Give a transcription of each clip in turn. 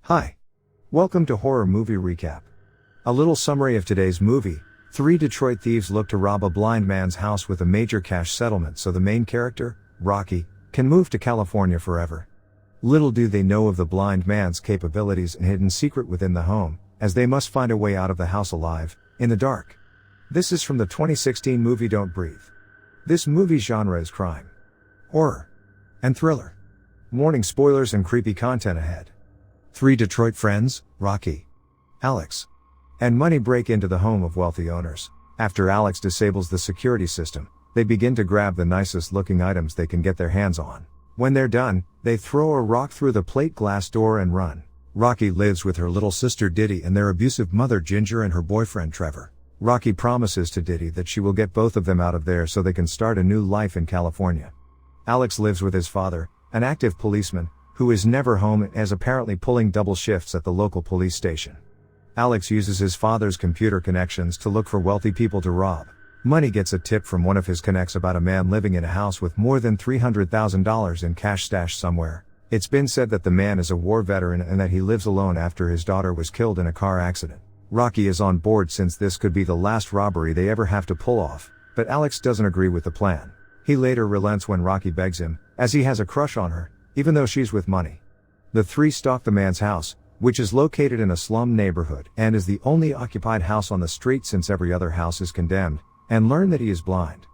Hi. Welcome to Horror Movie Recap. A little summary of today's movie. 3 Detroit thieves look to rob a blind man's house with a major cash settlement so the main character, Rocky, can move to California forever. Little do they know of the blind man's capabilities and hidden secret within the home, as they must find a way out of the house alive, in the dark. This is from the 2016 movie Don't Breathe. This movie's genre is crime, horror, and thriller. Warning: spoilers and creepy content ahead. 3 Detroit friends, Rocky, Alex, and Money break into the home of wealthy owners. After Alex disables the security system, they begin to grab the nicest looking items they can get their hands on. When they're done, they throw a rock through the plate glass door and run. Rocky lives with her little sister Diddy and their abusive mother Ginger and her boyfriend Trevor. Rocky promises to Diddy that she will get both of them out of there so they can start a new life in California. Alex lives with his father, an active policeman, who is never home and is apparently pulling double shifts at the local police station. Alex uses his father's computer connections to look for wealthy people to rob. Money gets a tip from one of his connects about a man living in a house with more than $300,000 in cash stashed somewhere. It's been said that the man is a war veteran and that he lives alone after his daughter was killed in a car accident. Rocky is on board since this could be the last robbery they ever have to pull off, but Alex doesn't agree with the plan. He later relents when Rocky begs him, as he has a crush on her, even though she's with Money. The 3 stalk the man's house, which is located in a slum neighborhood and is the only occupied house on the street since every other house is condemned, and learn that he is blind.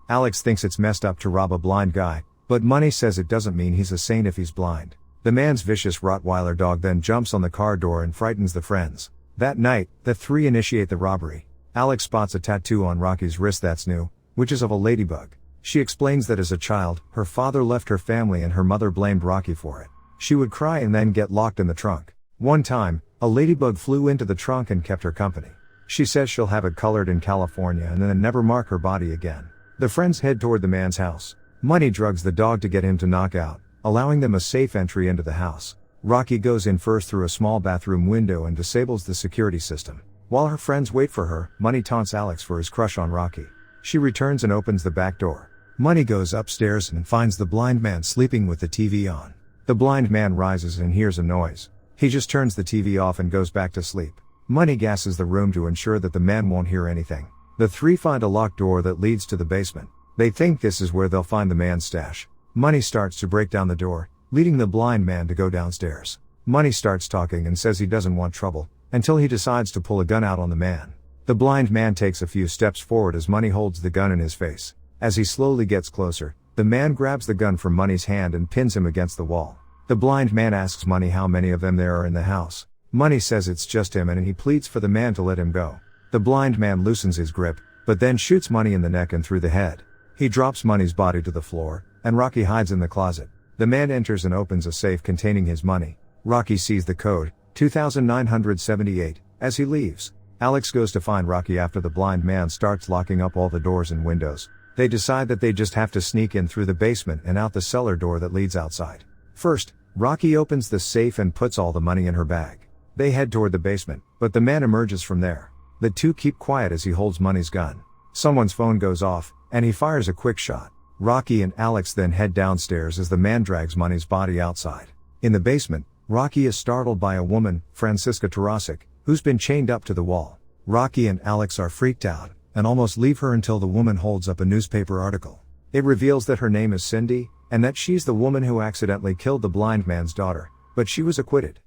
Alex thinks it's messed up to rob a blind guy, but Money says it doesn't mean he's a saint if he's blind. The man's vicious Rottweiler dog then jumps on the car door and frightens the friends. That night, the 3 initiate the robbery. Alex spots a tattoo on Rocky's wrist that's new, which is of a ladybug. She explains that as a child, her father left her family and her mother blamed Rocky for it. She would cry and then get locked in the trunk. One time, a ladybug flew into the trunk and kept her company. She says she'll have it colored in California and then never mark her body again. The friends head toward the man's house. Money drugs the dog to get him to knock out, allowing them a safe entry into the house. Rocky goes in first through a small bathroom window and disables the security system. While her friends wait for her, Money taunts Alex for his crush on Rocky. She returns and opens the back door. Money goes upstairs and finds the blind man sleeping with the TV on. The blind man rises and hears a noise. He just turns the TV off and goes back to sleep. Money gasses the room to ensure that the man won't hear anything. The 3 find a locked door that leads to the basement. They think this is where they'll find the man's stash. Money starts to break down the door, leading the blind man to go downstairs. Money starts talking and says he doesn't want trouble, until he decides to pull a gun out on the man. The blind man takes a few steps forward as Money holds the gun in his face. As he slowly gets closer, the man grabs the gun from Money's hand and pins him against the wall. The blind man asks Money how many of them there are in the house. Money says it's just him and he pleads for the man to let him go. The blind man loosens his grip, but then shoots Money in the neck and through the head. He drops Money's body to the floor, and Rocky hides in the closet. The man enters and opens a safe containing his money. Rocky sees the code, 2978, as he leaves. Alex goes to find Rocky after the blind man starts locking up all the doors and windows. They decide that they just have to sneak in through the basement and out the cellar door that leads outside. First, Rocky opens the safe and puts all the money in her bag. They head toward the basement, but the man emerges from there. The 2 keep quiet as he holds Money's gun. Someone's phone goes off, and he fires a quick shot. Rocky and Alex then head downstairs as the man drags Money's body outside. In the basement, Rocky is startled by a woman, Francisca Tarasic, who's been chained up to the wall. Rocky and Alex are freaked out, and almost leave her until the woman holds up a newspaper article. It reveals that her name is Cindy, and that she's the woman who accidentally killed the blind man's daughter, but she was acquitted.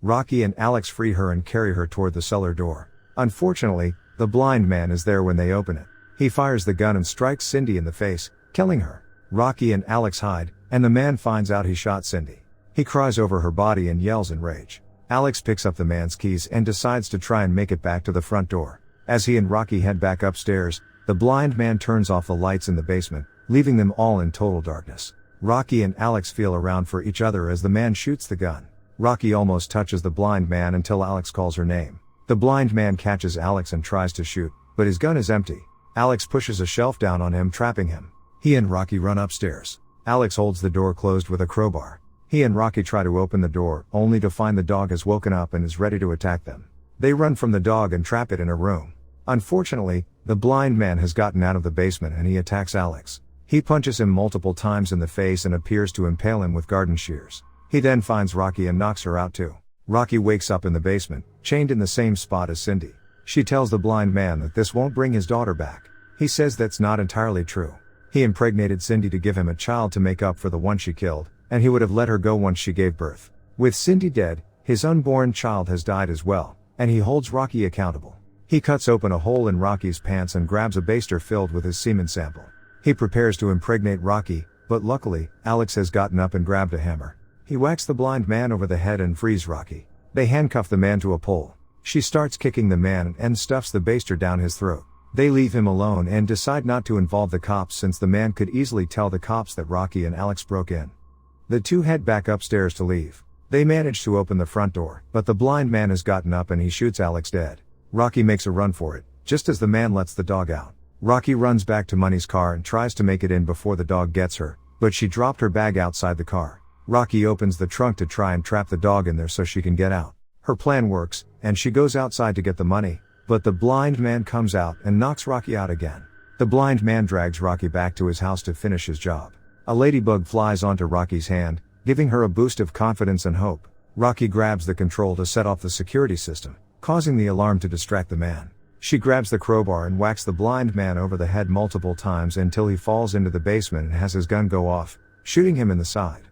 Rocky and Alex free her and carry her toward the cellar door. Unfortunately, the blind man is there when they open it. He fires the gun and strikes Cindy in the face, killing her. Rocky and Alex hide, and the man finds out he shot Cindy. He cries over her body and yells in rage. Alex picks up the man's keys and decides to try and make it back to the front door. As he and Rocky head back upstairs, the blind man turns off the lights in the basement, leaving them all in total darkness. Rocky and Alex feel around for each other as the man shoots the gun. Rocky almost touches the blind man until Alex calls her name. The blind man catches Alex and tries to shoot, but his gun is empty. Alex pushes a shelf down on him, trapping him. He and Rocky run upstairs. Alex holds the door closed with a crowbar. He and Rocky try to open the door, only to find the dog has woken up and is ready to attack them. They run from the dog and trap it in a room. Unfortunately, the blind man has gotten out of the basement and he attacks Alex. He punches him multiple times in the face and appears to impale him with garden shears. He then finds Rocky and knocks her out too. Rocky wakes up in the basement, chained in the same spot as Cindy. She tells the blind man that this won't bring his daughter back. He says that's not entirely true. He impregnated Cindy to give him a child to make up for the one she killed, and he would have let her go once she gave birth. With Cindy dead, his unborn child has died as well, and he holds Rocky accountable. He cuts open a hole in Rocky's pants and grabs a baster filled with his semen sample. He prepares to impregnate Rocky, but luckily, Alex has gotten up and grabbed a hammer. He whacks the blind man over the head and frees Rocky. They handcuff the man to a pole. She starts kicking the man and stuffs the baster down his throat. They leave him alone and decide not to involve the cops since the man could easily tell the cops that Rocky and Alex broke in. The two head back upstairs to leave. They manage to open the front door, but the blind man has gotten up and he shoots Alex dead. Rocky makes a run for it, just as the man lets the dog out. Rocky runs back to Money's car and tries to make it in before the dog gets her, but she dropped her bag outside the car. Rocky opens the trunk to try and trap the dog in there so she can get out. Her plan works, and she goes outside to get the money, but the blind man comes out and knocks Rocky out again. The blind man drags Rocky back to his house to finish his job. A ladybug flies onto Rocky's hand, giving her a boost of confidence and hope. Rocky grabs the control to set off the security system, causing the alarm to distract the man. She grabs the crowbar and whacks the blind man over the head multiple times until he falls into the basement and has his gun go off, shooting him in the side.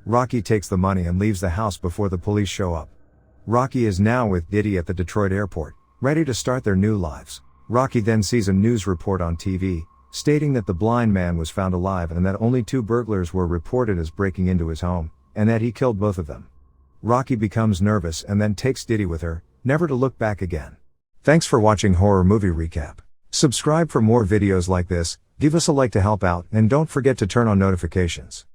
Rocky takes the money and leaves the house before the police show up. Rocky is now with Diddy at the Detroit airport, ready to start their new lives. Rocky then sees a news report on TV, stating that the blind man was found alive and that only 2 burglars were reported as breaking into his home, and that he killed both of them. Rocky becomes nervous and then takes Diddy with her, never to look back again. Thanks for watching Horror Movie Recap. Subscribe for more videos like this, give us a like to help out, and don't forget to turn on notifications.